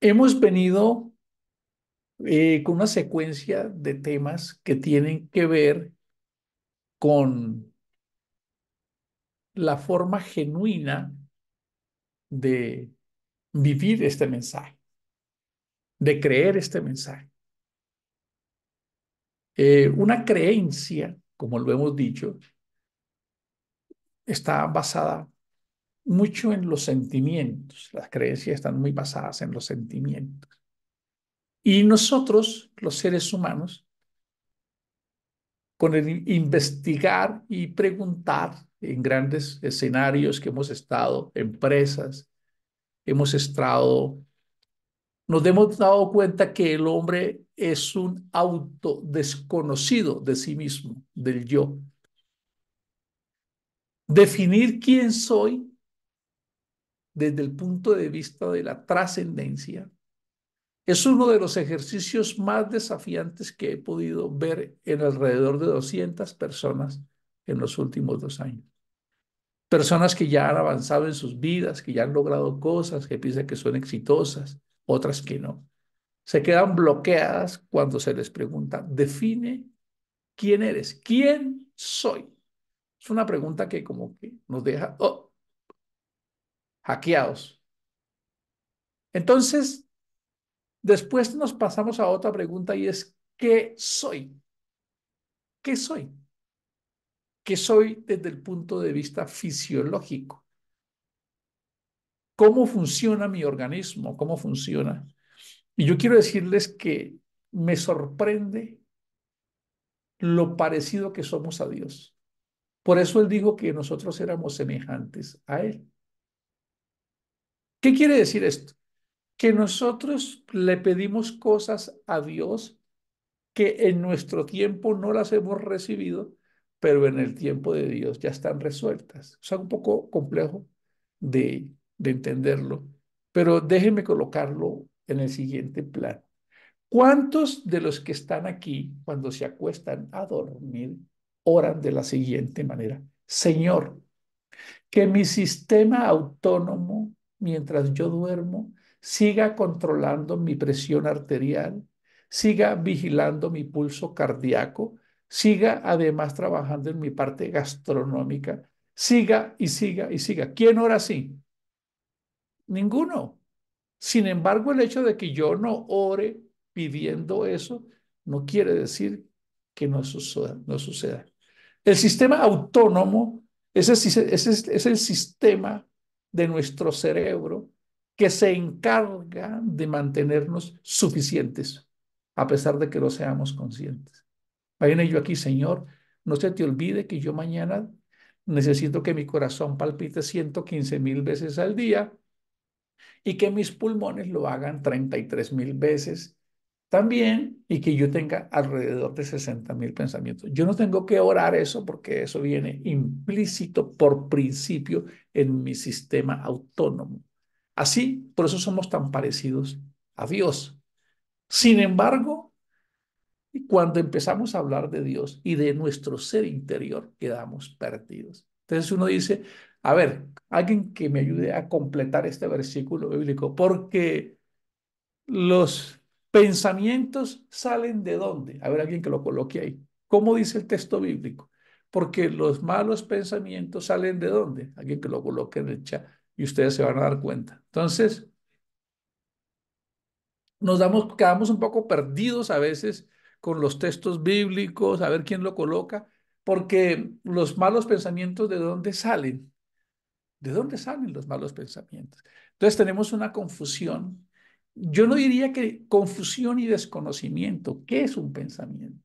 Hemos venido con una secuencia de temas que tienen que ver con la forma genuina de vivir este mensaje, de creer este mensaje. Una creencia, como lo hemos dicho, está basada mucho en los sentimientos. Las creencias están muy basadas en los sentimientos. Y nosotros, los seres humanos, con el investigar y preguntar en grandes escenarios que hemos estado, empresas, hemos estado, nos hemos dado cuenta que el hombre es un auto desconocido de sí mismo, del yo. Definir quién soy desde el punto de vista de la trascendencia es uno de los ejercicios más desafiantes que he podido ver en alrededor de 200 personas en los últimos 2 años. Personas que ya han avanzado en sus vidas, que ya han logrado cosas, que piensan que son exitosas, otras que no. Se quedan bloqueadas cuando se les pregunta, define quién eres, quién soy. Es una pregunta que como que nos deja hackeados. Entonces, después nos pasamos a otra pregunta y es, ¿qué soy? ¿Qué soy? ¿Qué soy desde el punto de vista fisiológico? ¿Cómo funciona mi organismo? ¿Cómo funciona? Y yo quiero decirles que me sorprende lo parecido que somos a Dios. Por eso Él dijo que nosotros éramos semejantes a Él. ¿Qué quiere decir esto? Que nosotros le pedimos cosas a Dios que en nuestro tiempo no las hemos recibido, pero en el tiempo de Dios ya están resueltas. O sea, un poco complejo de entenderlo, pero déjenme colocarlo en el siguiente plan. ¿Cuántos de los que están aquí, cuando se acuestan a dormir, oran de la siguiente manera? Señor, que mi sistema autónomo, mientras yo duermo, siga controlando mi presión arterial, siga vigilando mi pulso cardíaco, siga además trabajando en mi parte gastronómica, siga y siga y siga. ¿Quién ora así? Ninguno. Sin embargo, el hecho de que yo no ore pidiendo eso no quiere decir que no suceda, no suceda. El sistema autónomo es el sistema de nuestro cerebro que se encarga de mantenernos suficientes, a pesar de que no seamos conscientes. Vayan yo aquí, Señor, no se te olvide que yo mañana necesito que mi corazón palpite 115.000 veces al día y que mis pulmones lo hagan 33.000 veces también y que yo tenga alrededor de 60.000 pensamientos. Yo no tengo que orar eso porque eso viene implícito por principio en mi sistema autónomo. Así, por eso somos tan parecidos a Dios. Sin embargo, cuando empezamos a hablar de Dios y de nuestro ser interior, quedamos perdidos. Entonces uno dice, a ver, alguien que me ayude a completar este versículo bíblico, porque los pensamientos salen de dónde. A ver, alguien que lo coloque ahí. ¿Cómo dice el texto bíblico? Porque los malos pensamientos salen de dónde. Alguien que lo coloque en el chat y ustedes se van a dar cuenta. Entonces, quedamos un poco perdidos a veces con los textos bíblicos, a ver quién lo coloca, porque los malos pensamientos, ¿de dónde salen? ¿De dónde salen los malos pensamientos? Entonces tenemos una confusión. Yo no diría que confusión y desconocimiento. ¿Qué es un pensamiento?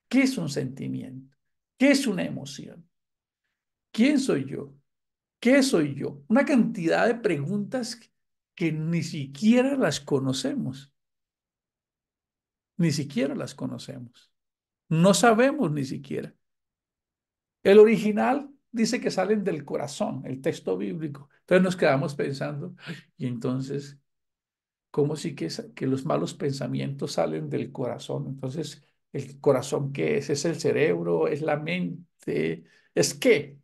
¿Qué es un sentimiento? ¿Qué es una emoción? ¿Quién soy yo? ¿Qué soy yo? Una cantidad de preguntas que ni siquiera las conocemos. Ni siquiera las conocemos. No sabemos ni siquiera. El original dice que salen del corazón, el texto bíblico. Entonces nos quedamos pensando, "Ay, y entonces, ¿cómo sí que los malos pensamientos salen del corazón? Entonces, ¿el corazón qué es? ¿Es el cerebro? ¿Es la mente? ¿Es qué?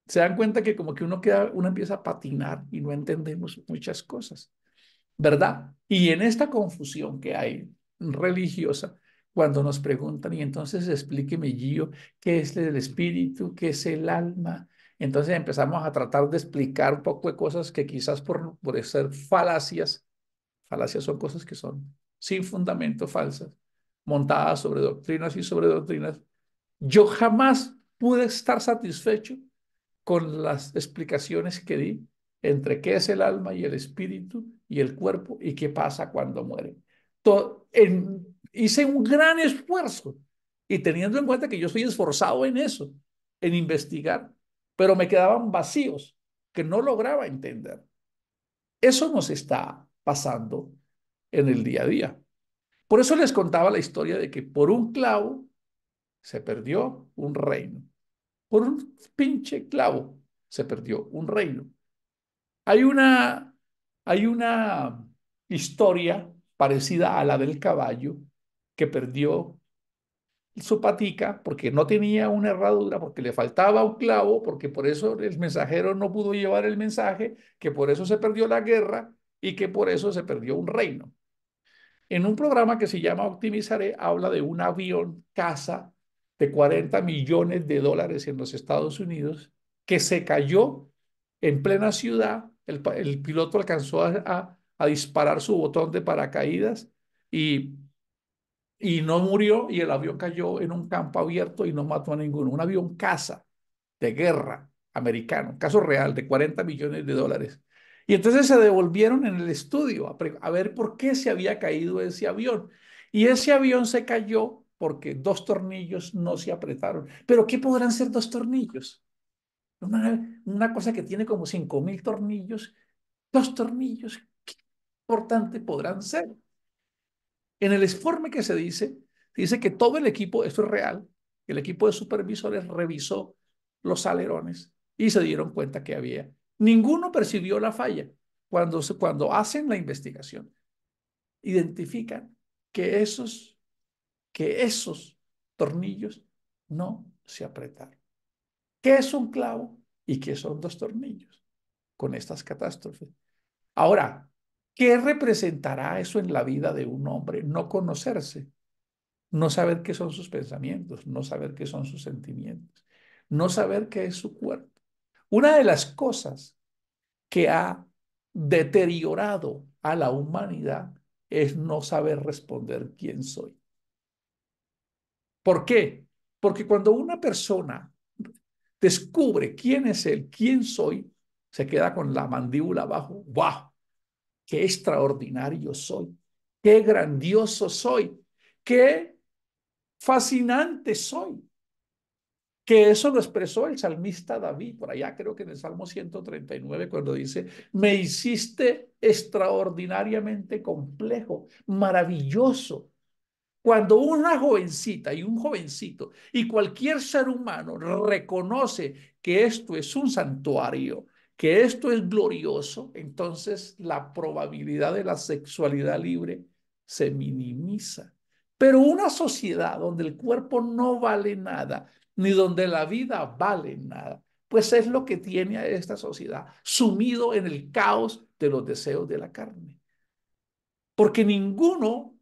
Se dan cuenta que como que uno empieza a patinar y no entendemos muchas cosas. ¿verdad? Y en esta confusión que hay religiosa, cuando nos preguntan, y entonces explíqueme, Gio, ¿qué es el espíritu? ¿Qué es el alma? Entonces empezamos a tratar de explicar un poco de cosas que quizás por ser falacias, falacias son cosas que son sin fundamento, falsas, montadas sobre doctrinas y sobre doctrinas. Yo jamás pude estar satisfecho con las explicaciones que di entre qué es el alma y el espíritu y el cuerpo y qué pasa cuando mueren. Hice un gran esfuerzo y teniendo en cuenta que yo soy esforzado en eso, en investigar, pero me quedaban vacíos que no lograba entender. Eso nos está pasando en el día a día. Por eso les contaba la historia de que por un clavo se perdió un reino. Por un pinche clavo se perdió un reino. Hay una, hay una historia parecida a la del caballo que perdió su patica porque no tenía una herradura, porque le faltaba un clavo, porque por eso el mensajero no pudo llevar el mensaje, que por eso se perdió la guerra y que por eso se perdió un reino. En un programa que se llama Optimizaré, habla de un avión caza de 40 millones de dólares en los Estados Unidos que se cayó en plena ciudad. El piloto alcanzó a disparar su botón de paracaídas y, y no murió y el avión cayó en un campo abierto y no mató a ninguno. Un avión caza de guerra americano, caso real de 40 millones de dólares. Y entonces se devolvieron en el estudio a ver por qué se había caído ese avión. Y ese avión se cayó porque dos tornillos no se apretaron. ¿Pero qué podrán ser dos tornillos? Una cosa que tiene como 5.000 tornillos, dos tornillos, ¿qué importante podrán ser? En el informe que se dice que todo el equipo, esto es real, el equipo de supervisores revisó los alerones y se dieron cuenta que había. Ninguno percibió la falla. Cuando hacen la investigación, identifican que esos tornillos no se apretaron. ¿Qué es un clavo y qué son dos tornillos con estas catástrofes? Ahora, ¿qué representará eso en la vida de un hombre? No conocerse. No saber qué son sus pensamientos, no saber qué son sus sentimientos, no saber qué es su cuerpo. Una de las cosas que ha deteriorado a la humanidad es no saber responder quién soy. ¿Por qué? Porque cuando una persona descubre quién es él, quién soy, se queda con la mandíbula abajo. ¡Wow! ¡Qué extraordinario soy! ¡Qué grandioso soy! ¡Qué fascinante soy! Que eso lo expresó el salmista David, por allá creo que en el Salmo 139, cuando dice, me hiciste extraordinariamente complejo, maravilloso. Cuando una jovencita y un jovencito y cualquier ser humano reconoce que esto es un santuario, que esto es glorioso, entonces la probabilidad de la sexualidad libre se minimiza. Pero una sociedad donde el cuerpo no vale nada, ni donde la vida vale nada, pues es lo que tiene a esta sociedad sumido en el caos de los deseos de la carne. Porque ninguno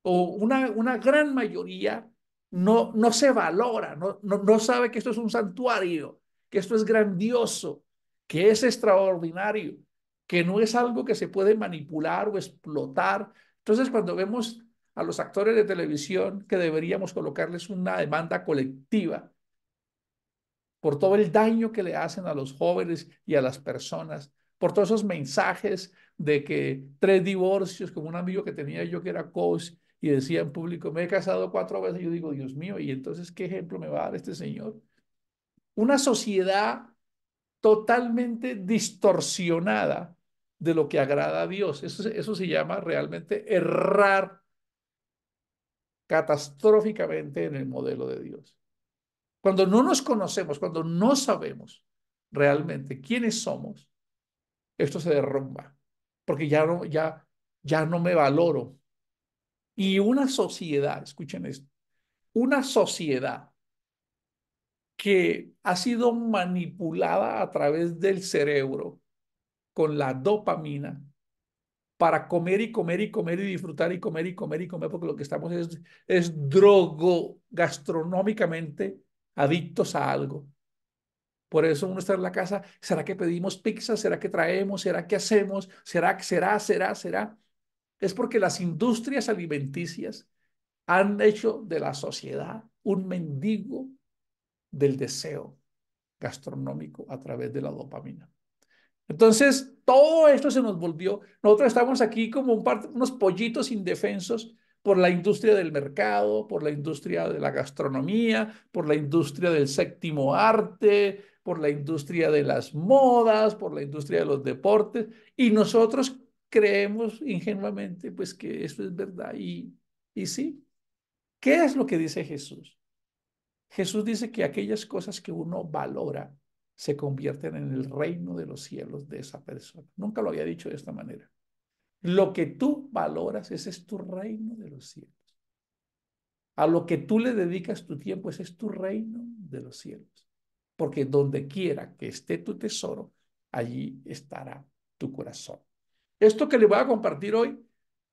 o una gran mayoría no se valora, no sabe que esto es un santuario, que esto es grandioso, que es extraordinario, que no es algo que se puede manipular o explotar. Entonces, cuando vemos a los actores de televisión que deberíamos colocarles una demanda colectiva por todo el daño que le hacen a los jóvenes y a las personas, por todos esos mensajes de que 3 divorcios, como un amigo que tenía yo que era coach y decía en público, me he casado 4 veces, yo digo, Dios mío, y entonces, ¿qué ejemplo me va a dar este señor? Una sociedad totalmente distorsionada de lo que agrada a Dios. Eso se llama realmente errar catastróficamente en el modelo de Dios. Cuando no nos conocemos, cuando no sabemos realmente quiénes somos, esto se derrumba, porque ya no me valoro. Y una sociedad, escuchen esto, una sociedad que ha sido manipulada a través del cerebro con la dopamina para comer y comer y comer y disfrutar y comer y comer y comer, porque lo que estamos es drogo gastronómicamente adictos a algo. Por eso uno está en la casa, ¿será que pedimos pizza? ¿Será que traemos? ¿Será que hacemos? ¿Será que será? Es porque las industrias alimenticias han hecho de la sociedad un mendigo del deseo gastronómico a través de la dopamina. Entonces, todo esto se nos volvió, nosotros estamos aquí como unos pollitos indefensos por la industria del mercado, por la industria de la gastronomía, por la industria del séptimo arte, por la industria de las modas, por la industria de los deportes, y nosotros creemos ingenuamente pues que esto es verdad y sí. ¿Qué es lo que dice Jesús? Jesús dice que aquellas cosas que uno valora se convierten en el reino de los cielos de esa persona. Nunca lo había dicho de esta manera. Lo que tú valoras, ese es tu reino de los cielos. A lo que tú le dedicas tu tiempo, ese es tu reino de los cielos. Porque donde quiera que esté tu tesoro, allí estará tu corazón. Esto que le voy a compartir hoy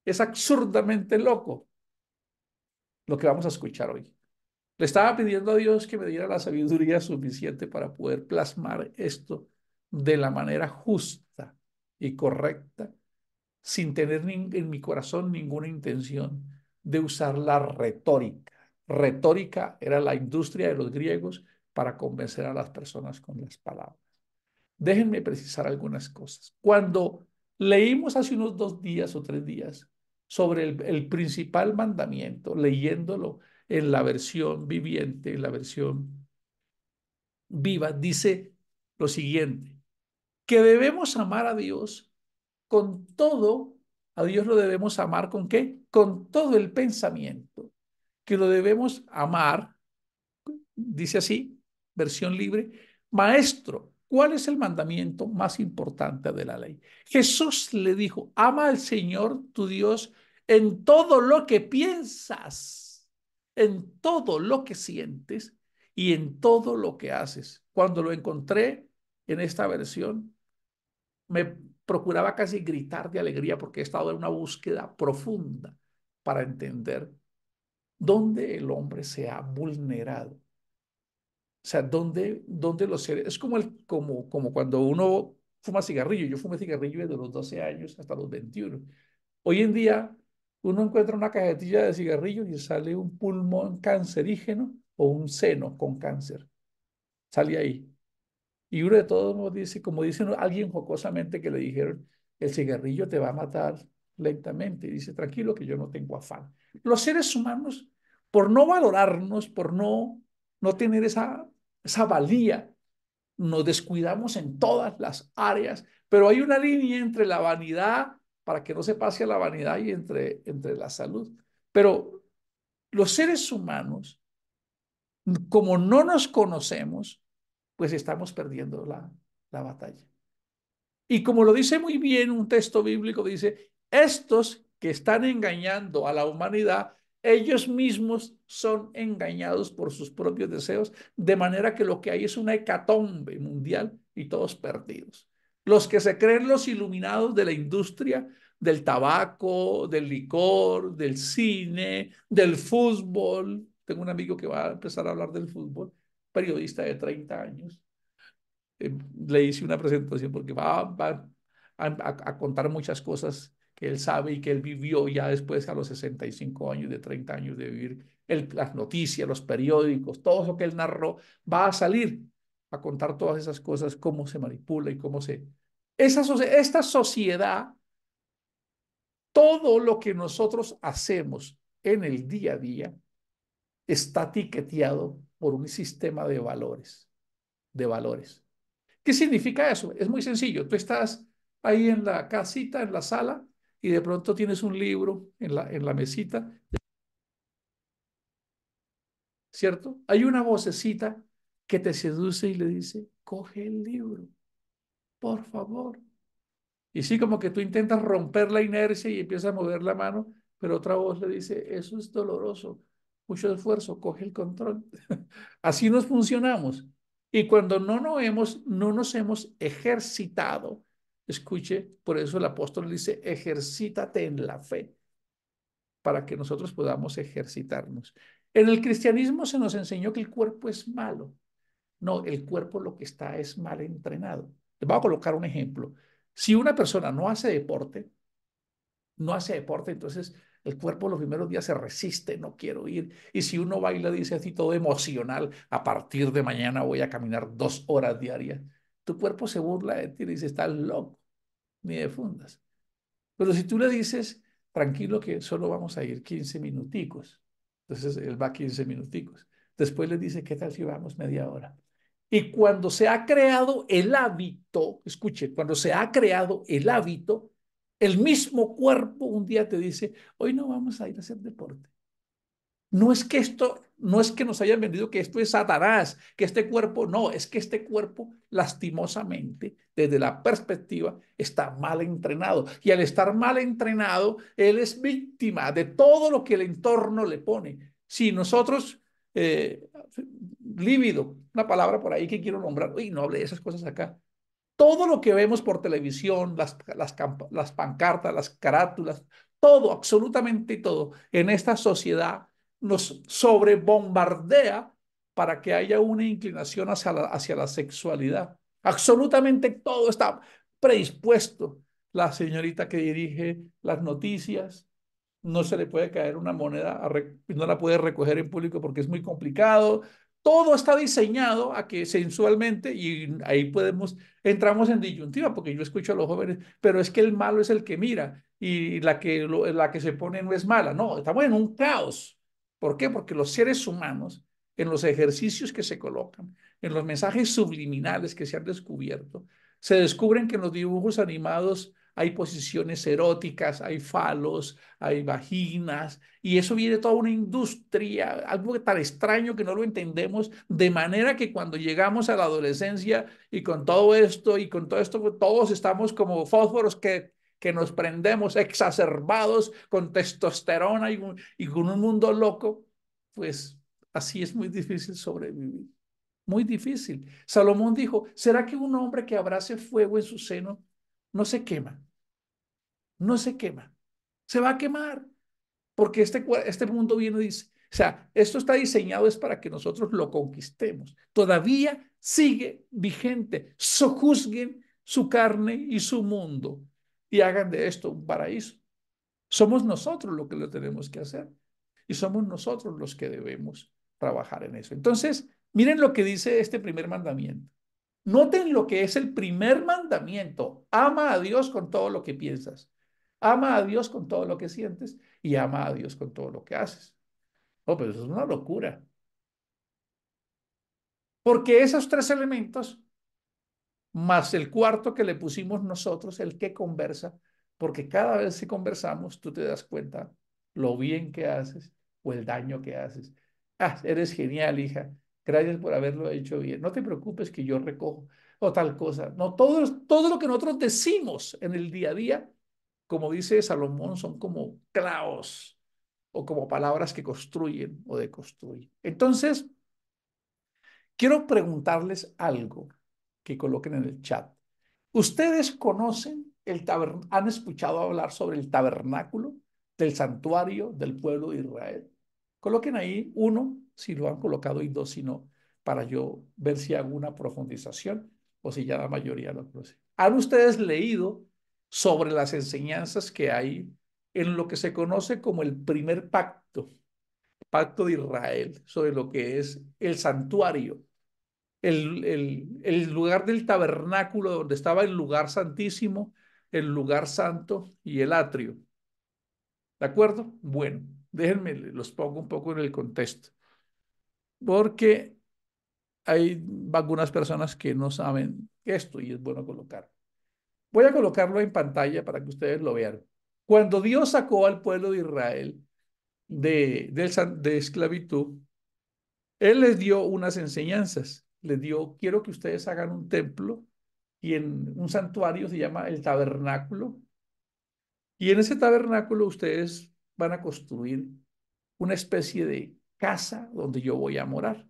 es absurdamente loco, lo que vamos a escuchar hoy. Le estaba pidiendo a Dios que me diera la sabiduría suficiente para poder plasmar esto de la manera justa y correcta, sin tener en mi corazón ninguna intención de usar la retórica. Retórica era la industria de los griegos para convencer a las personas con las palabras. Déjenme precisar algunas cosas. Cuando leímos hace unos 2 días o 3 días sobre el principal mandamiento, leyéndolo en la versión viviente, en la versión viva, dice lo siguiente, que debemos amar a Dios con todo, a Dios lo debemos amar ¿con qué? Con todo el pensamiento, que lo debemos amar dice así, versión libre, Maestro, ¿cuál es el mandamiento más importante de la ley? Jesús le dijo, ama al Señor tu Dios en todo lo que piensas, en todo lo que sientes y en todo lo que haces. Cuando lo encontré en esta versión, me procuraba casi gritar de alegría porque he estado en una búsqueda profunda para entender dónde el hombre se ha vulnerado. O sea, ¿dónde los seres? Es como cuando uno fuma cigarrillo. Yo fumé cigarrillo desde los 12 años hasta los 21. Hoy en día, uno encuentra una cajetilla de cigarrillos y sale un pulmón cancerígeno o un seno con cáncer. Sale ahí. Y uno de todos modos dice, como dice alguien jocosamente que le dijeron, el cigarrillo te va a matar lentamente. Y dice, tranquilo que yo no tengo afán. Los seres humanos, por no valorarnos, por no tener esa valía, nos descuidamos en todas las áreas, pero hay una línea entre la vanidad, para que no se pase a la vanidad, y entre la salud. Pero los seres humanos, como no nos conocemos, pues estamos perdiendo la batalla. Y como lo dice muy bien un texto bíblico, dice, estos que están engañando a la humanidad, ellos mismos son engañados por sus propios deseos, de manera que lo que hay es una hecatombe mundial y todos perdidos. Los que se creen los iluminados de la industria, del tabaco, del licor, del cine, del fútbol. Tengo un amigo que va a empezar a hablar del fútbol, periodista de 30 años, le hice una presentación porque va a contar muchas cosas que él sabe y que él vivió ya después a los 65 años, de 30 años de vivir las noticias, los periódicos, todo eso que él narró, va a salir a contar todas esas cosas, cómo se manipula y cómo se... Esta sociedad, todo lo que nosotros hacemos en el día a día está etiqueteado por un sistema de valores, de valores. ¿Qué significa eso? Es muy sencillo. Tú estás ahí en la casita, en la sala, y de pronto tienes un libro en la mesita, ¿cierto? Hay una vocecita que te seduce y le dice, coge el libro, por favor. Y sí, como que tú intentas romper la inercia y empiezas a mover la mano, pero otra voz le dice, eso es doloroso, mucho esfuerzo, coge el control. Así nos funcionamos. Y cuando no nos hemos ejercitado Escuche, por eso el apóstol dice, ejercítate en la fe para que nosotros podamos ejercitarnos. En el cristianismo se nos enseñó que el cuerpo es malo. No, el cuerpo lo que está es mal entrenado. Les voy a colocar un ejemplo. Si una persona no hace deporte, entonces el cuerpo los primeros días se resiste, no quiero ir. Y si uno baila, dice así todo emocional, a partir de mañana voy a caminar 2 horas diarias, tu cuerpo se burla de ti y dice, estás loco, ni de fundas. Pero si tú le dices, tranquilo que solo vamos a ir 15 minuticos, entonces él va 15 minuticos. Después le dice, ¿qué tal si vamos media hora? Y cuando se ha creado el hábito, escuche, cuando se ha creado el hábito, el mismo cuerpo un día te dice, hoy no vamos a ir a hacer deporte. No es que nos hayan vendido que esto es Satanás, que este cuerpo, no, es que este cuerpo lastimosamente, desde la perspectiva, está mal entrenado. Y al estar mal entrenado, él es víctima de todo lo que el entorno le pone. Si nosotros, eh, lívido, una palabra por ahí que quiero nombrar, uy, no hable de esas cosas acá, todo lo que vemos por televisión, las pancartas, las carátulas, todo, absolutamente todo en esta sociedad nos sobrebombardea para que haya una inclinación hacia la sexualidad. Absolutamente todo está predispuesto. La señorita que dirige las noticias, no se le puede caer una moneda, no la puede recoger en público porque es muy complicado. Todo está diseñado a que sensualmente, y ahí entramos en disyuntiva, porque yo escucho a los jóvenes, pero es que el malo es el que mira y la que se pone no es mala. No, estamos en un caos. ¿Por qué? Porque los seres humanos, en los ejercicios que se colocan, en los mensajes subliminales que se han descubierto, se descubren que en los dibujos animados hay posiciones eróticas, hay falos, hay vaginas, y eso viene de toda una industria, algo tan extraño que no lo entendemos, de manera que cuando llegamos a la adolescencia y con todo esto, pues, todos estamos como fósforos que nos prendemos exacerbados con testosterona y con un mundo loco, pues así es muy difícil sobrevivir. Muy difícil. Salomón dijo, ¿será que un hombre que abrace fuego en su seno no se quema? No se quema. Se va a quemar porque este mundo viene y dice, o sea, esto está diseñado es para que nosotros lo conquistemos. Todavía sigue vigente. Sojuzguen su carne y su mundo y hagan de esto un paraíso. Somos nosotros los que lo tenemos que hacer y somos nosotros los que debemos trabajar en eso. Entonces, miren lo que dice este primer mandamiento. Noten lo que es el primer mandamiento. Ama a Dios con todo lo que piensas. Ama a Dios con todo lo que sientes y ama a Dios con todo lo que haces. Oh, pero eso es una locura. Porque esos tres elementos, más el cuarto que le pusimos nosotros, el que conversa, porque cada vez que conversamos, tú te das cuenta lo bien que haces o el daño que haces. Ah, eres genial, hija. Gracias por haberlo hecho bien. No te preocupes que yo recojo o tal cosa. No, todo lo que nosotros decimos en el día a día, como dice Salomón, son como clavos o como palabras que construyen o deconstruyen. Entonces, quiero preguntarles algo que coloquen en el chat. ¿Ustedes conocen han escuchado hablar sobre el tabernáculo del santuario del pueblo de Israel? Coloquen ahí uno, si lo han colocado, y dos, si no, para yo ver si hago una profundización o si ya la mayoría lo conoce. ¿Han ustedes leído sobre las enseñanzas que hay en lo que se conoce como el primer pacto de Israel, sobre lo que es el santuario? El lugar del tabernáculo donde estaba el lugar santísimo, el lugar santo y el atrio. ¿De acuerdo? Bueno, déjenme, los pongo un poco en el contexto, porque hay algunas personas que no saben esto y es bueno colocar. Voy a colocarlo en pantalla para que ustedes lo vean. Cuando Dios sacó al pueblo de Israel de esclavitud, Él les dio unas enseñanzas. Les dio, quiero que ustedes hagan un templo y en un santuario se llama el tabernáculo. Y en ese tabernáculo ustedes van a construir una especie de casa donde yo voy a morar.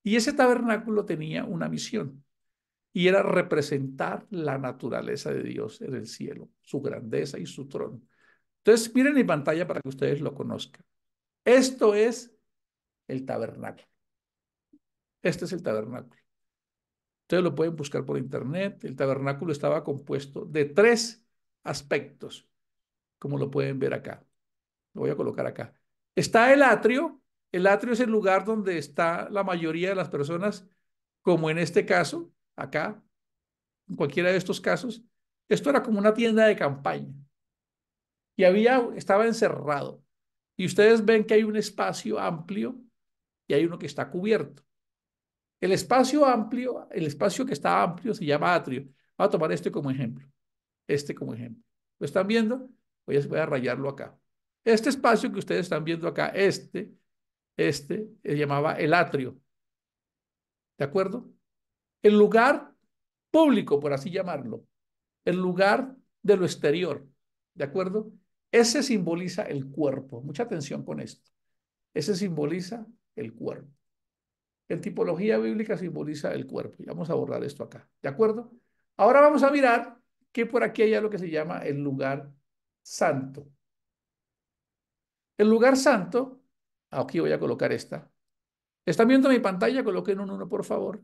Y ese tabernáculo tenía una misión. y era representar la naturaleza de Dios en el cielo, su grandeza y su trono. Entonces, miren mi pantalla para que ustedes lo conozcan. Esto es el tabernáculo. Este es el tabernáculo. Ustedes lo pueden buscar por internet. El tabernáculo estaba compuesto de tres aspectos, como lo pueden ver acá. Lo voy a colocar acá. Está el atrio. El atrio es el lugar donde está la mayoría de las personas, como en este caso, acá, en cualquiera de estos casos. Esto era como una tienda de campaña y estaba encerrado. Y ustedes ven que hay un espacio amplio y hay uno que está cubierto. El espacio amplio, el espacio que está amplio se llama atrio. Voy a tomar este como ejemplo. Este como ejemplo. ¿Lo están viendo? Voy a rayarlo acá. Este espacio que ustedes están viendo acá, se llamaba el atrio. ¿De acuerdo? El lugar público, por así llamarlo. El lugar de lo exterior. ¿De acuerdo? Ese simboliza el cuerpo. Mucha atención con esto. Ese simboliza el cuerpo. En tipología bíblica simboliza el cuerpo. Y vamos a borrar esto acá. ¿De acuerdo? Ahora vamos a mirar que por aquí hay lo que se llama el lugar santo. El lugar santo, aquí voy a colocar esta. ¿Están viendo mi pantalla? Coloquen un uno, por favor,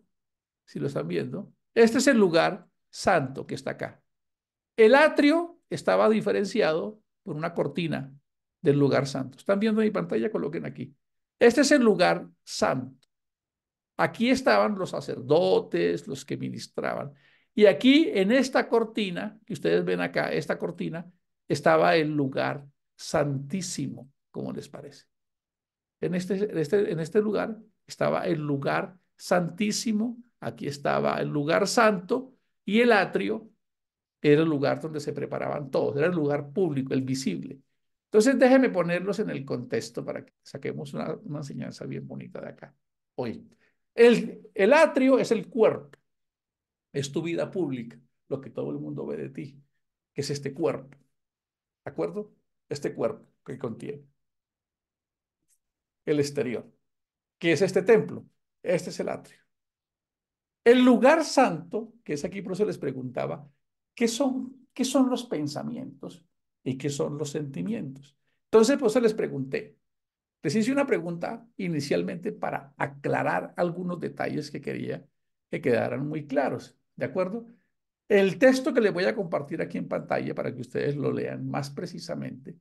si lo están viendo. Este es el lugar santo que está acá. El atrio estaba diferenciado por una cortina del lugar santo. ¿Están viendo mi pantalla? Coloquen aquí. Este es el lugar santo. Aquí estaban los sacerdotes, los que ministraban. Y aquí, en esta cortina, que ustedes ven acá, esta cortina, estaba el lugar santísimo, ¿cómo les parece? En este lugar estaba el lugar santísimo, aquí estaba el lugar santo y el atrio era el lugar donde se preparaban todos, era el lugar público, el visible. Entonces, déjenme ponerlos en el contexto para que saquemos una enseñanza bien bonita de acá. Hoy, el atrio es el cuerpo, es tu vida pública, lo que todo el mundo ve de ti, que es este cuerpo, ¿de acuerdo? Este cuerpo que contiene el exterior, que es este templo, este es el atrio. El lugar santo, que es aquí, por eso les preguntaba, ¿qué son los pensamientos y qué son los sentimientos? Entonces, por eso les pregunté. Les hice una pregunta inicialmente para aclarar algunos detalles que quería que quedaran muy claros, ¿de acuerdo? El texto que les voy a compartir aquí en pantalla para que ustedes lo lean más precisamente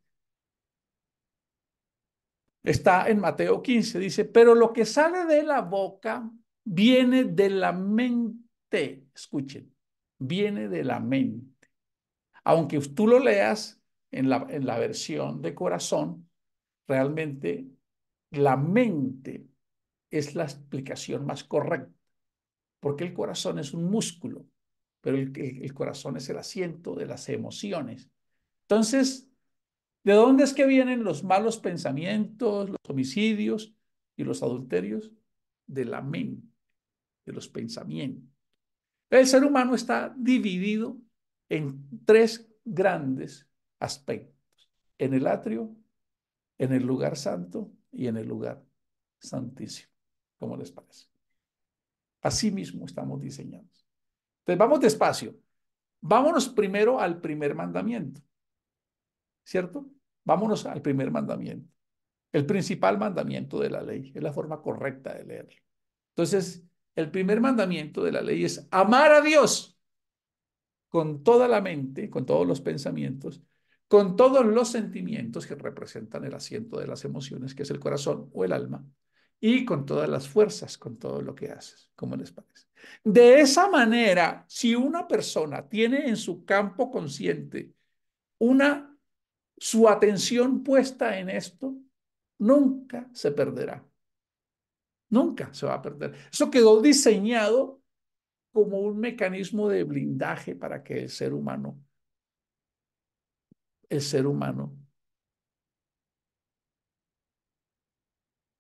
está en Mateo 15. Dice, pero lo que sale de la boca viene de la mente. Escuchen, viene de la mente. Aunque tú lo leas en la versión de corazón, realmente la mente es la explicación más correcta, porque el corazón es un músculo, pero el corazón es el asiento de las emociones. Entonces, ¿de dónde es que vienen los malos pensamientos, los homicidios y los adulterios? De la mente, de los pensamientos. El ser humano está dividido en tres grandes aspectos: en el atrio, en el lugar santo y en el lugar santísimo. ¿Cómo les parece? Así mismo estamos diseñados. Entonces, vamos despacio. Vámonos primero al primer mandamiento, ¿cierto? Vámonos al primer mandamiento. El principal mandamiento de la ley, es la forma correcta de leerlo. Entonces, el primer mandamiento de la ley es amar a Dios con toda la mente, con todos los pensamientos, con todos los sentimientos que representan el asiento de las emociones, que es el corazón o el alma, y con todas las fuerzas, con todo lo que haces. ¿Cómo les parece? De esa manera, si una persona tiene en su campo consciente su atención puesta en esto, nunca se perderá. Nunca se va a perder. Eso quedó diseñado como un mecanismo de blindaje para que el ser humano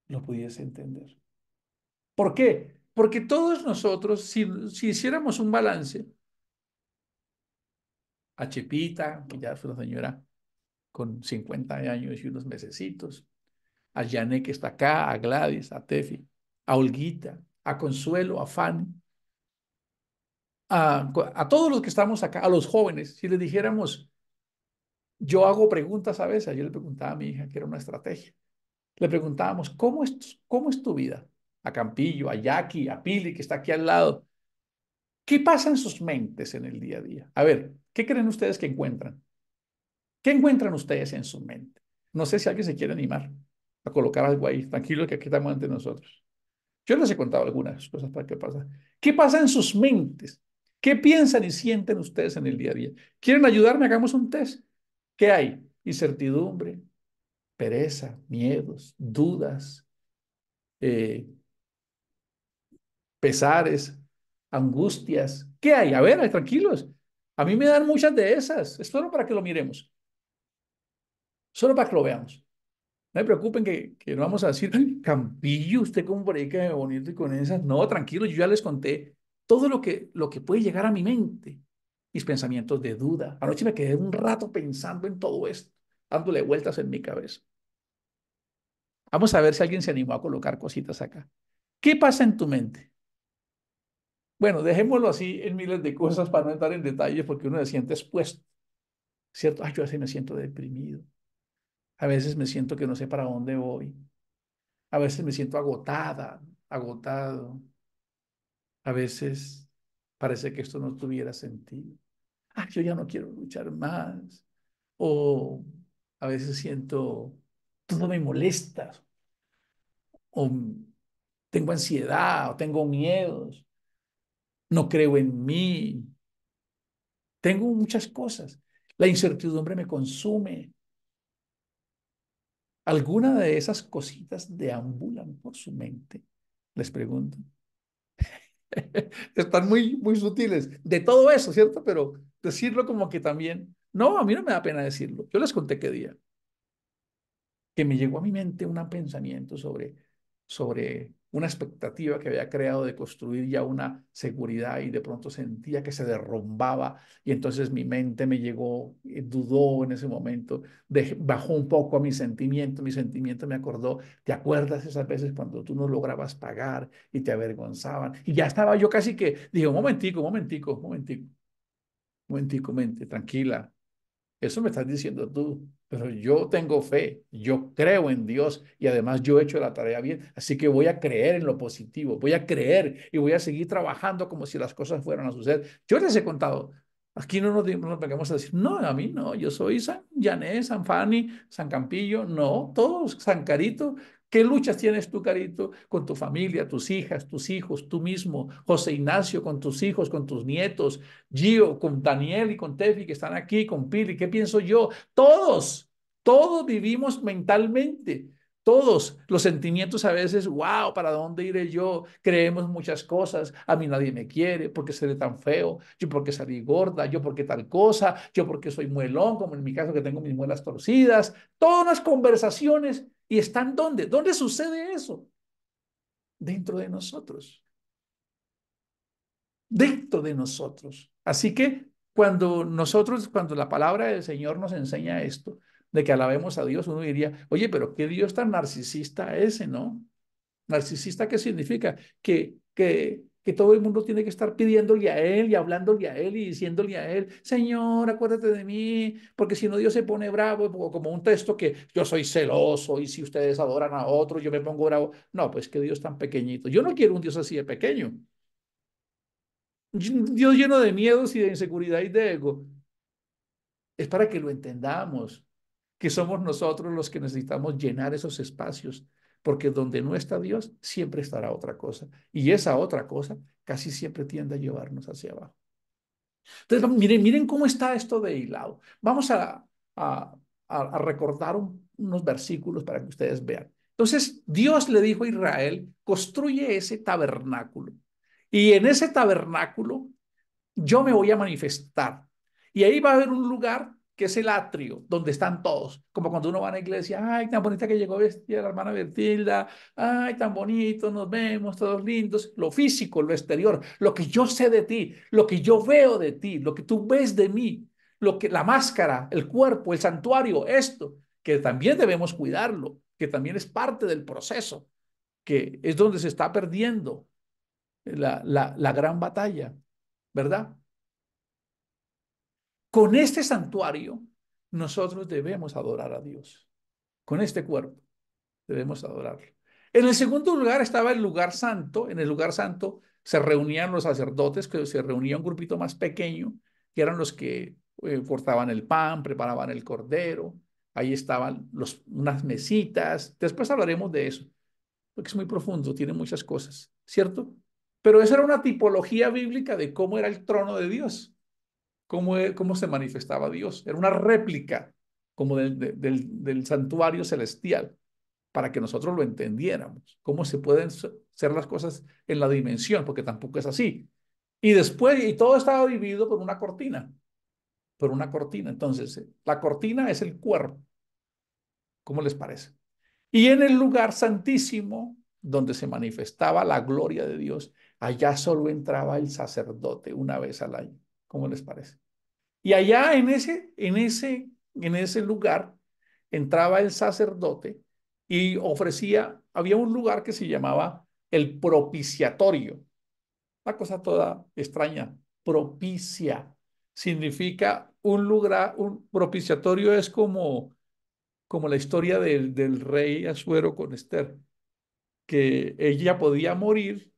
lo pudiese entender. ¿Por qué? Porque todos nosotros, si hiciéramos un balance, a Chepita, que ya es una señora con 50 años y unos mesecitos, a Jané que está acá, a Gladys, a Tefi, a Olguita, a Consuelo, a Fanny, a todos los que estamos acá, a los jóvenes, si les dijéramos, yo hago preguntas a veces, yo le preguntaba a mi hija, que era una estrategia, le preguntábamos, cómo es tu vida? A Campillo, a Jackie, a Pili, que está aquí al lado. ¿Qué pasa en sus mentes en el día a día? A ver, ¿qué creen ustedes que encuentran? ¿Qué encuentran ustedes en su mente? No sé si alguien se quiere animar a colocar algo ahí. Tranquilo que aquí estamos ante nosotros. Yo les he contado algunas cosas para qué pasa. ¿Qué pasa en sus mentes? ¿Qué piensan y sienten ustedes en el día a día? ¿Quieren ayudarme? Hagamos un test. ¿Qué hay? Incertidumbre, pereza, miedos, dudas, eh, pesares, angustias. ¿Qué hay? A ver, tranquilos. A mí me dan muchas de esas. Es solo para que lo miremos, solo para que lo veamos. No me preocupen que no vamos a decir, "Ay, Campillo, usted cómo por ahí que bonito y con esas". No, tranquilo, yo ya les conté todo lo que puede llegar a mi mente. Mis pensamientos de duda. Anoche me quedé un rato pensando en todo esto, dándole vueltas en mi cabeza. Vamos a ver si alguien se animó a colocar cositas acá. ¿Qué pasa en tu mente? Bueno, dejémoslo así en miles de cosas para no entrar en detalles porque uno se siente expuesto, ¿cierto? Ay, yo a veces me siento deprimido. A veces me siento que no sé para dónde voy. A veces me siento agotada, agotado. A veces parece que esto no tuviera sentido. Ah, yo ya no quiero luchar más. O a veces siento, todo me molesta. O tengo ansiedad, o tengo miedos. No creo en mí. Tengo muchas cosas. La incertidumbre me consume. ¿Alguna de esas cositas deambulan por su mente? Les pregunto. Están muy sutiles de todo eso, ¿cierto? Pero decirlo como que también, no, a mí no me da pena decirlo. Yo les conté qué día, que me llegó a mi mente un pensamiento sobre una expectativa que había creado de construir ya una seguridad y de pronto sentía que se derrumbaba y entonces mi mente me llegó, dudó en ese momento, bajó un poco a mi sentimiento me acordó, ¿te acuerdas esas veces cuando tú no lograbas pagar y te avergonzaban? Y ya estaba yo casi que, dije, un momentico, un momentico, un momentico, un momentico, mente, tranquila. Eso me estás diciendo tú, pero yo tengo fe, yo creo en Dios y además yo he hecho la tarea bien, así que voy a creer en lo positivo, voy a creer y voy a seguir trabajando como si las cosas fueran a suceder. Yo les he contado, aquí no nos vengamos a decir, no, a mí no, yo soy San Yanés, San Fanny, San Campillo, no, todos, San Carito. ¿Qué luchas tienes tú, Carito, con tu familia, tus hijas, tus hijos, tú mismo, José Ignacio, con tus hijos, con tus nietos? Gio, con Daniel y con Tefi que están aquí, con Pili, ¿qué pienso yo? Todos vivimos mentalmente. Todos los sentimientos a veces, wow, ¿para dónde iré yo? Creemos muchas cosas. A mí nadie me quiere porque seré tan feo. Yo porque salí gorda. Yo porque tal cosa. Yo porque soy muelón, como en mi caso que tengo mis muelas torcidas. Todas las conversaciones. ¿Y están dónde? ¿Dónde sucede eso? Dentro de nosotros, dentro de nosotros. Así que cuando la palabra del Señor nos enseña esto, de que alabemos a Dios, uno diría, oye, pero qué Dios tan narcisista ese, ¿no? Narcisista, ¿qué significa? Que todo el mundo tiene que estar pidiéndole a Él y hablándole a Él y diciéndole a Él, Señor, acuérdate de mí, porque si no Dios se pone bravo, como un texto que yo soy celoso y si ustedes adoran a otro, yo me pongo bravo. No, pues qué Dios tan pequeñito. Yo no quiero un Dios así de pequeño. Dios lleno de miedos y de inseguridad y de ego. Es para que lo entendamos, que somos nosotros los que necesitamos llenar esos espacios, porque donde no está Dios, siempre estará otra cosa. Y esa otra cosa casi siempre tiende a llevarnos hacia abajo. Entonces, miren cómo está esto de hilado. Vamos a, a recordar unos versículos para que ustedes vean. Entonces, Dios le dijo a Israel, construye ese tabernáculo. Y en ese tabernáculo yo me voy a manifestar. Y ahí va a haber un lugar que es el atrio, donde están todos. Como cuando uno va a la iglesia, ay, tan bonita que llegó vestida la hermana Bertilda, ay, tan bonito, nos vemos todos lindos. Lo físico, lo exterior, lo que yo sé de ti, lo que yo veo de ti, lo que tú ves de mí, lo que la máscara, el cuerpo, el santuario, esto, que también debemos cuidarlo, que también es parte del proceso, que es donde se está perdiendo la gran batalla. ¿verdad? Con este santuario, nosotros debemos adorar a Dios. Con este cuerpo debemos adorarlo. En el segundo lugar estaba el lugar santo. En el lugar santo se reunían los sacerdotes, que se reunía un grupito más pequeño, que eran los que cortaban el pan, preparaban el cordero. Ahí estaban unas mesitas. Después hablaremos de eso, porque es muy profundo, tiene muchas cosas, ¿cierto? Pero esa era una tipología bíblica de cómo era el trono de Dios, cómo se manifestaba Dios. Era una réplica como del santuario celestial para que nosotros lo entendiéramos, cómo se pueden hacer las cosas en la dimensión, porque tampoco es así. Y después, y todo estaba dividido por una cortina, por una cortina. Entonces, la cortina es el cuerpo, ¿cómo les parece? Y en el lugar santísimo, donde se manifestaba la gloria de Dios, allá solo entraba el sacerdote una vez al año, ¿cómo les parece? Y allá en ese lugar entraba el sacerdote y ofrecía, había un lugar que se llamaba el propiciatorio. Una cosa toda extraña. Propicia significa un lugar, un propiciatorio es como la historia del rey Asuero con Esther, que ella podía morir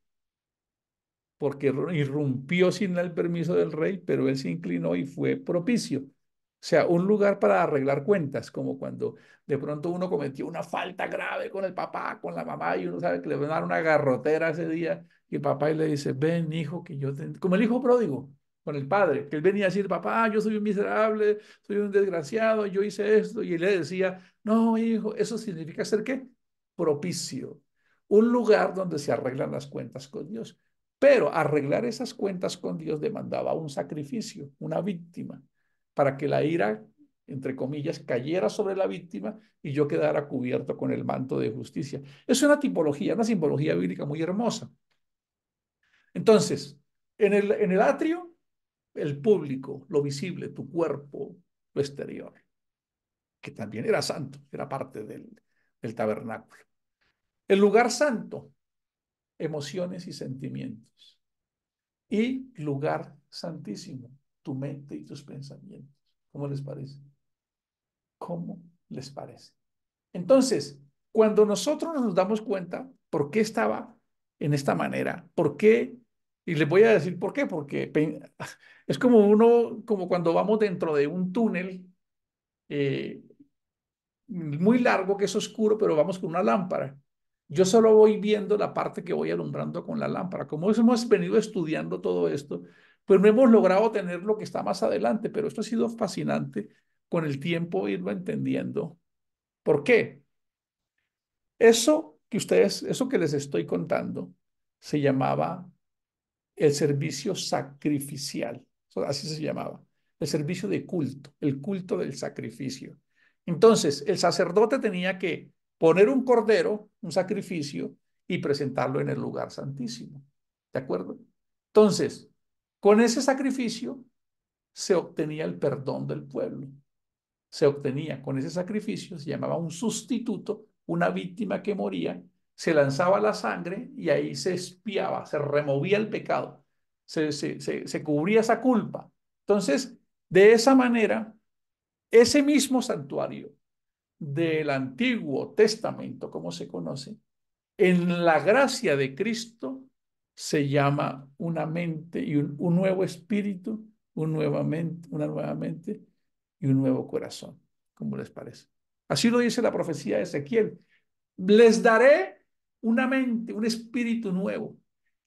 porque irrumpió sin el permiso del rey, pero él se inclinó y fue propicio. O sea, un lugar para arreglar cuentas, como cuando de pronto uno cometió una falta grave con el papá, con la mamá, y uno sabe que le van a dar una garrotera ese día, y el papá y le dice, ven, hijo, que yo te... Como el hijo pródigo, con el padre, que él venía a decir, papá, yo soy un miserable, soy un desgraciado, yo hice esto, y él le decía, no, hijo, eso significa ser ¿qué? Propicio. Un lugar donde se arreglan las cuentas con Dios. Pero arreglar esas cuentas con Dios demandaba un sacrificio, una víctima, para que la ira, entre comillas, cayera sobre la víctima y yo quedara cubierto con el manto de justicia. Es una simbología bíblica muy hermosa. Entonces, en el atrio, el público, lo visible, tu cuerpo, lo exterior, que también era santo, era parte del tabernáculo. El lugar santo, emociones y sentimientos. Y lugar santísimo, tu mente y tus pensamientos. ¿Cómo les parece? ¿Cómo les parece? Entonces, cuando nosotros nos damos cuenta por qué estaba en esta manera, por qué, y les voy a decir por qué, porque es como como cuando vamos dentro de un túnel eh, muy largo que es oscuro, pero vamos con una lámpara. Yo solo voy viendo la parte que voy alumbrando con la lámpara. Como hemos venido estudiando todo esto, pues no hemos logrado tener lo que está más adelante, pero esto ha sido fascinante con el tiempo irlo entendiendo. ¿Por qué? Eso que les estoy contando, se llamaba el servicio sacrificial, así se llamaba, el servicio de culto, el culto del sacrificio. Entonces, el sacerdote tenía que poner un cordero, un sacrificio, y presentarlo en el lugar santísimo. ¿De acuerdo? Entonces, con ese sacrificio se obtenía el perdón del pueblo. Se obtenía con ese sacrificio, se llamaba un sustituto, una víctima que moría, se lanzaba la sangre y ahí se expiaba, se removía el pecado, se cubría esa culpa. Entonces, de esa manera, ese mismo santuario del Antiguo Testamento, como se conoce, en la gracia de Cristo se llama una mente y un nuevo espíritu, una nueva mente y un nuevo corazón. ¿Cómo les parece? Así lo dice la profecía de Ezequiel. Les daré una mente, un espíritu nuevo.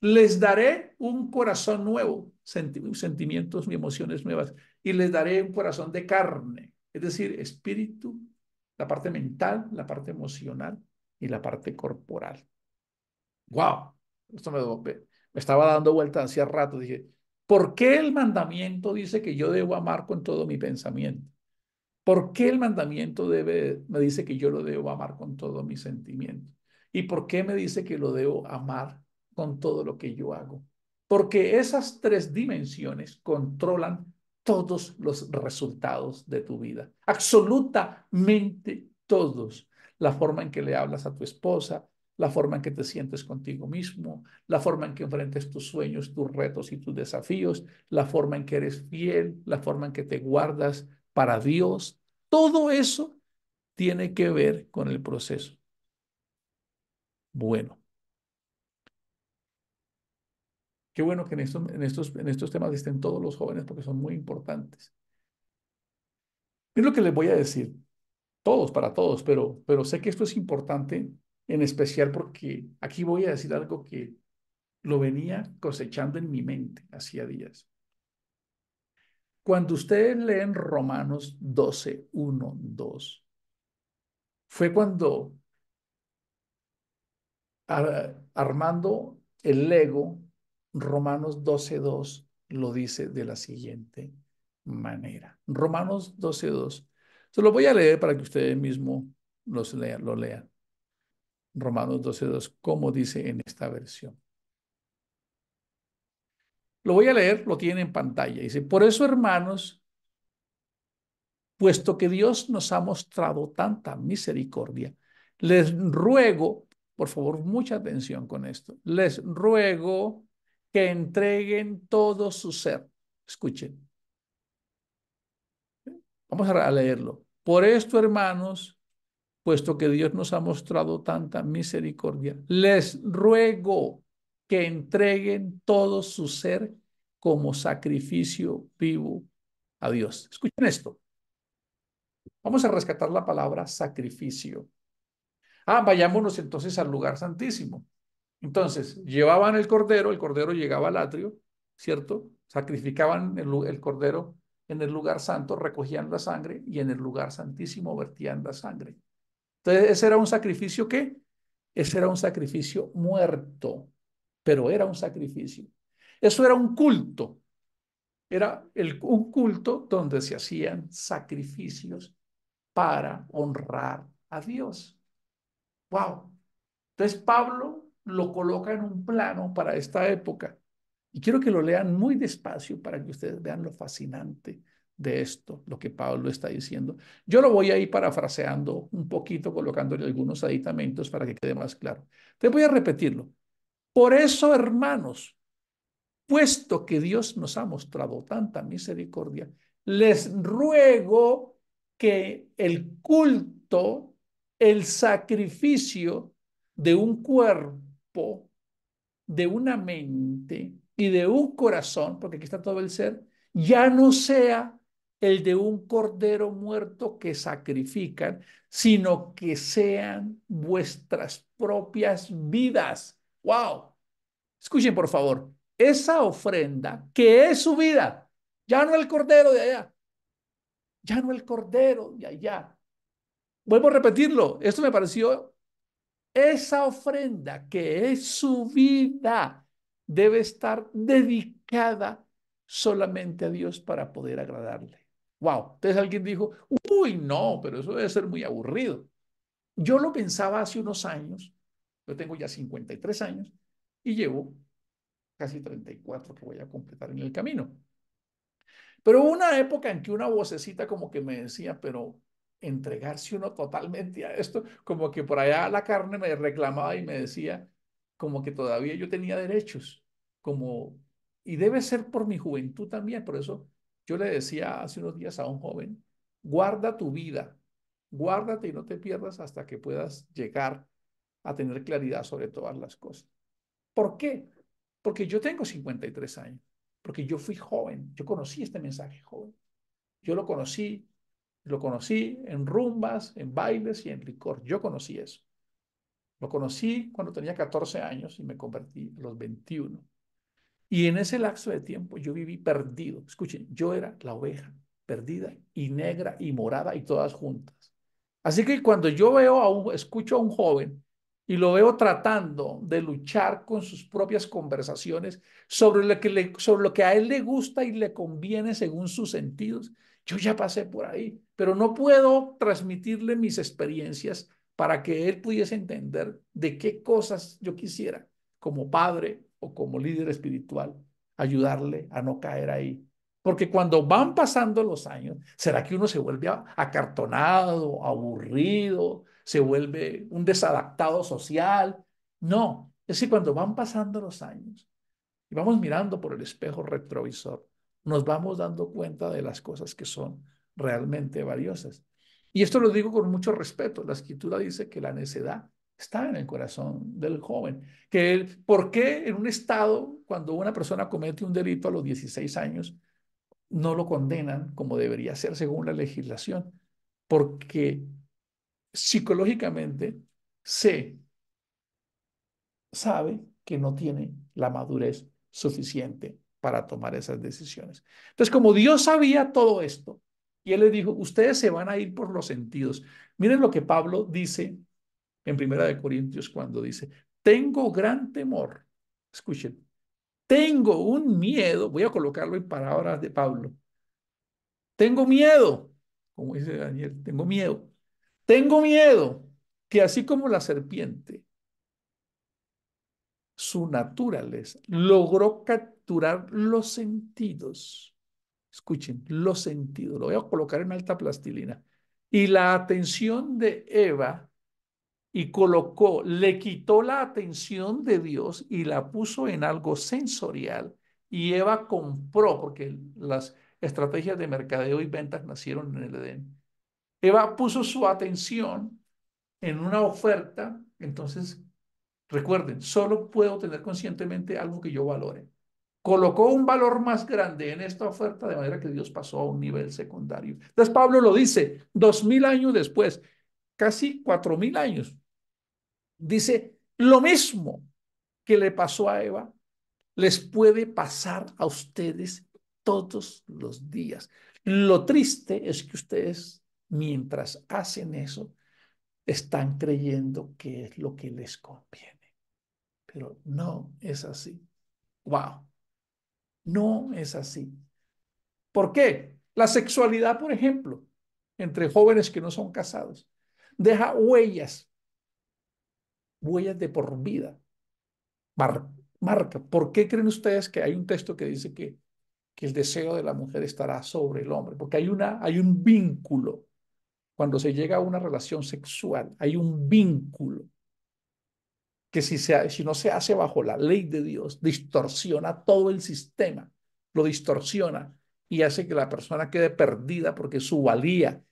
Les daré un corazón nuevo, sentimientos y emociones nuevas. Y les daré un corazón de carne, es decir, espíritu, la parte mental, la parte emocional y la parte corporal. ¡Wow! Esto me estaba dando vuelta hacía rato. Dije, ¿por qué el mandamiento dice que yo debo amar con todo mi pensamiento? ¿Por qué el mandamiento me dice que yo lo debo amar con todo mi sentimiento? ¿Y por qué me dice que lo debo amar con todo lo que yo hago? Porque esas tres dimensiones controlan todos los resultados de tu vida. Absolutamente todos. La forma en que le hablas a tu esposa, la forma en que te sientes contigo mismo, la forma en que enfrentes tus sueños, tus retos y tus desafíos, la forma en que eres fiel, la forma en que te guardas para Dios. Todo eso tiene que ver con el proceso. Bueno, qué bueno que en estos temas estén todos los jóvenes porque son muy importantes. Es lo que les voy a decir, todos, para todos, pero sé que esto es importante en especial porque aquí voy a decir algo que lo venía cosechando en mi mente hacía días. Cuando ustedes leen Romanos 12, 1, 2, fue cuando armando el Lego, Romanos 12, 2 lo dice de la siguiente manera. Romanos 12, 2. Se lo voy a leer para que ustedes mismos lo lean. Romanos 12, 2, como dice en esta versión. Lo voy a leer, lo tienen en pantalla. Dice, por eso, hermanos, puesto que Dios nos ha mostrado tanta misericordia, les ruego, por favor, mucha atención con esto, les ruego que entreguen todo su ser. Escuchen, vamos a leerlo. Por esto, hermanos, puesto que Dios nos ha mostrado tanta misericordia, les ruego que entreguen todo su ser como sacrificio vivo a Dios. Escuchen esto. Vamos a rescatar la palabra sacrificio. Vayámonos entonces al lugar santísimo. Entonces, llevaban el cordero llegaba al atrio, ¿cierto? Sacrificaban el cordero en el lugar santo, recogían la sangre y en el lugar santísimo vertían la sangre. Entonces, ese era un sacrificio ¿qué? Ese era un sacrificio muerto, pero era un sacrificio. Eso era un culto, era un culto donde se hacían sacrificios para honrar a Dios. Wow. Entonces Pablo lo coloca en un plano para esta época. Y quiero que lo lean muy despacio para que ustedes vean lo fascinante de esto, lo que Pablo está diciendo. Yo lo voy a ir parafraseando un poquito, colocándole algunos aditamentos para que quede más claro. Te voy a repetirlo. Por eso, hermanos, puesto que Dios nos ha mostrado tanta misericordia, les ruego que el culto, el sacrificio de un cuerpo, de una mente y de un corazón, porque aquí está todo el ser, ya no sea el de un cordero muerto que sacrifican, sino que sean vuestras propias vidas. ¡Wow! Escuchen, por favor, esa ofrenda que es su vida, ya no el cordero de allá, ya no el cordero de allá. Vuelvo a repetirlo, esto me pareció, esa ofrenda que es su vida debe estar dedicada solamente a Dios para poder agradarle. Wow, entonces alguien dijo, uy, no, pero eso debe ser muy aburrido. Yo lo pensaba hace unos años, yo tengo ya 53 años y llevo casi 34 que voy a completar en el camino. Pero hubo una época en que una vocecita como que me decía, pero entregarse uno totalmente a esto, como que por allá la carne me reclamaba y me decía como que todavía yo tenía derechos, como, y debe ser por mi juventud también, por eso yo le decía hace unos días a un joven, guarda tu vida, guárdate y no te pierdas hasta que puedas llegar a tener claridad sobre todas las cosas. ¿Por qué? Porque yo tengo 53 años, porque yo fui joven, yo conocí este mensaje joven. Yo lo conocí en rumbas, en bailes y en licor. Yo conocí eso. Lo conocí cuando tenía 14 años y me convertí a los 21. Y en ese lapso de tiempo yo viví perdido. Escuchen, yo era la oveja perdida y negra y morada y todas juntas. Así que cuando yo escucho a un joven y lo veo tratando de luchar con sus propias conversaciones sobre lo que a él le gusta y le conviene según sus sentidos, yo ya pasé por ahí, pero no puedo transmitirle mis experiencias para que él pudiese entender de qué cosas yo quisiera como padre o como líder espiritual, ayudarle a no caer ahí. Porque cuando van pasando los años, ¿será que uno se vuelve acartonado, aburrido, se vuelve un desadaptado social? No, es que cuando van pasando los años y vamos mirando por el espejo retrovisor, nos vamos dando cuenta de las cosas que son realmente valiosas. Y esto lo digo con mucho respeto. La escritura dice que la necedad está en el corazón del joven. ¿Por qué en un estado, cuando una persona comete un delito a los 16 años, no lo condenan como debería ser según la legislación? Porque psicológicamente se sabe que no tiene la madurez suficiente para tomar esas decisiones. Entonces, como Dios sabía todo esto, y Él le dijo, ustedes se van a ir por los sentidos. Miren lo que Pablo dice en Primera de Corintios cuando dice, tengo gran temor. Escuchen, tengo un miedo, voy a colocarlo en palabras de Pablo, tengo miedo, como dice Daniel, tengo miedo que así como la serpiente su naturaleza, logró capturar los sentidos. Escuchen, los sentidos, lo voy a colocar en alta plastilina. Y la atención de Eva y le quitó la atención de Dios y la puso en algo sensorial. Y Eva compró, porque las estrategias de mercadeo y ventas nacieron en el Edén. Eva puso su atención en una oferta, entonces recuerden, solo puedo tener conscientemente algo que yo valore. Colocó un valor más grande en esta oferta de manera que Dios pasó a un nivel secundario. Entonces Pablo lo dice 2000 años después, casi 4000 años. Dice, lo mismo que le pasó a Eva, les puede pasar a ustedes todos los días. Lo triste es que ustedes, mientras hacen eso, están creyendo que es lo que les conviene. Pero no es así. Wow, no es así. ¿Por qué? La sexualidad, por ejemplo, entre jóvenes que no son casados, deja huellas, huellas de por vida. Mar- marca. ¿Por qué creen ustedes que hay un texto que dice que el deseo de la mujer estará sobre el hombre? Porque hay un vínculo. Cuando se llega a una relación sexual, hay un vínculo que si no se hace bajo la ley de Dios, distorsiona todo el sistema, lo distorsiona y hace que la persona quede perdida porque su valía,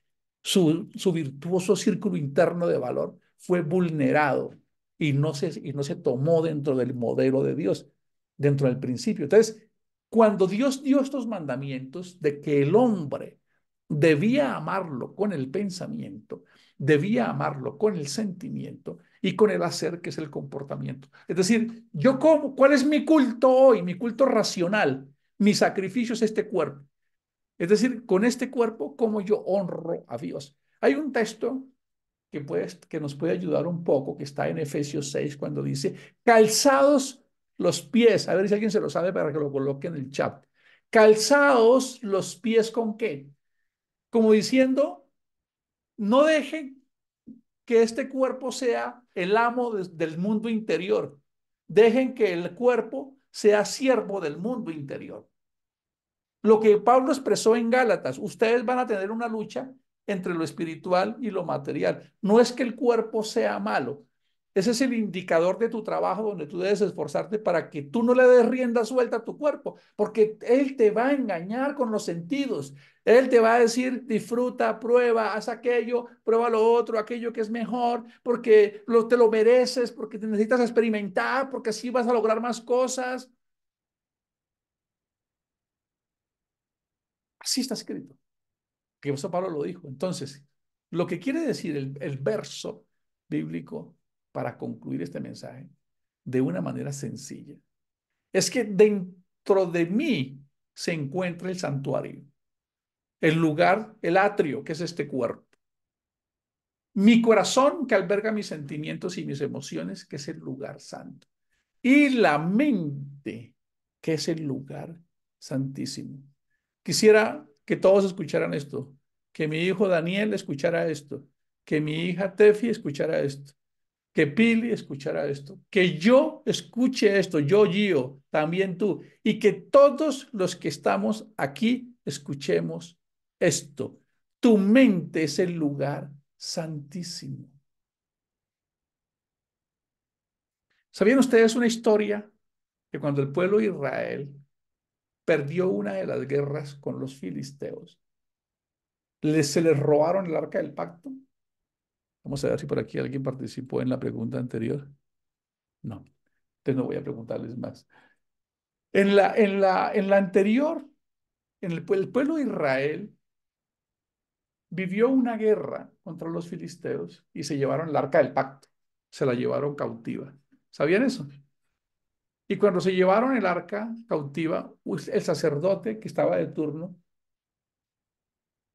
su virtuoso círculo interno de valor fue vulnerado y no se tomó dentro del modelo de Dios, dentro del principio. Entonces, cuando Dios dio estos mandamientos de que el hombre debía amarlo con el pensamiento, debía amarlo con el sentimiento, y con el hacer, que es el comportamiento. Es decir, ¿cuál es mi culto hoy? Mi culto racional. Mi sacrificio es este cuerpo. Es decir, con este cuerpo, ¿cómo yo honro a Dios? Hay un texto que nos puede ayudar un poco, que está en Efesios 6, cuando dice, calzados los pies. A ver si alguien se lo sabe para que lo coloque en el chat. Calzados los pies con qué? Como diciendo, no dejen que este cuerpo sea el amo del mundo interior. Dejen que el cuerpo sea siervo del mundo interior. Lo que Pablo expresó en Gálatas, ustedes van a tener una lucha entre lo espiritual y lo material. No es que el cuerpo sea malo. Ese es el indicador de tu trabajo donde tú debes esforzarte para que tú no le des rienda suelta a tu cuerpo, porque él te va a engañar con los sentidos. Él te va a decir, disfruta, prueba, haz aquello, prueba lo otro, aquello que es mejor, porque te lo mereces, porque te necesitas experimentar, porque así vas a lograr más cosas. Así está escrito. Que eso Pablo lo dijo. Entonces, lo que quiere decir el verso bíblico para concluir este mensaje de una manera sencilla es que dentro de mí se encuentra el santuario, el lugar, el atrio, que es este cuerpo. Mi corazón que alberga mis sentimientos y mis emociones, que es el lugar santo. Y la mente, que es el lugar santísimo. Quisiera que todos escucharan esto, que mi hijo Daniel escuchara esto, que mi hija Tefi escuchara esto, que Pili escuchara esto, que yo escuche esto, yo, Gio, también tú, y que todos los que estamos aquí escuchemos esto. Tu mente es el lugar santísimo. ¿Sabían ustedes una historia que cuando el pueblo de Israel perdió una de las guerras con los filisteos, se les robaron el arca del pacto? Vamos a ver si por aquí alguien participó en la pregunta anterior. No, entonces no voy a preguntarles más. En la anterior, el pueblo de Israel vivió una guerra contra los filisteos y se llevaron el arca del pacto. Se la llevaron cautiva. ¿Sabían eso? Y cuando se llevaron el arca cautiva, el sacerdote que estaba de turno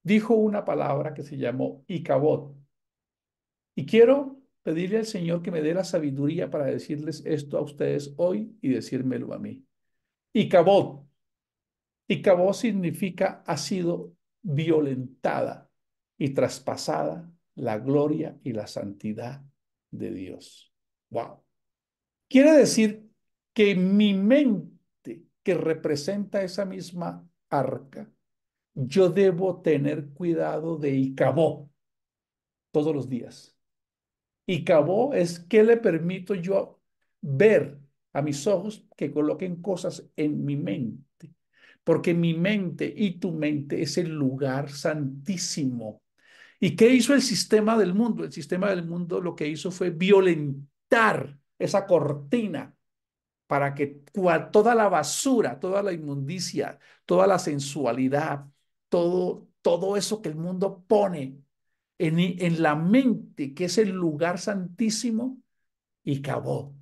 dijo una palabra que se llamó Icabod. Y quiero pedirle al Señor que me dé la sabiduría para decirles esto a ustedes hoy y decírmelo a mí. Icabod. Icabod significa ha sido violentada y traspasada la gloria y la santidad de Dios. Wow. Quiere decir que mi mente, que representa esa misma arca, yo debo tener cuidado de Icabod todos los días. Icabod es que le permito yo ver a mis ojos que coloquen cosas en mi mente, porque mi mente y tu mente es el lugar santísimo. ¿Y qué hizo el sistema del mundo? El sistema del mundo lo que hizo fue violentar esa cortina para que toda la basura, toda la inmundicia, toda la sensualidad, todo eso que el mundo pone en la mente, que es el lugar santísimo, y acabó.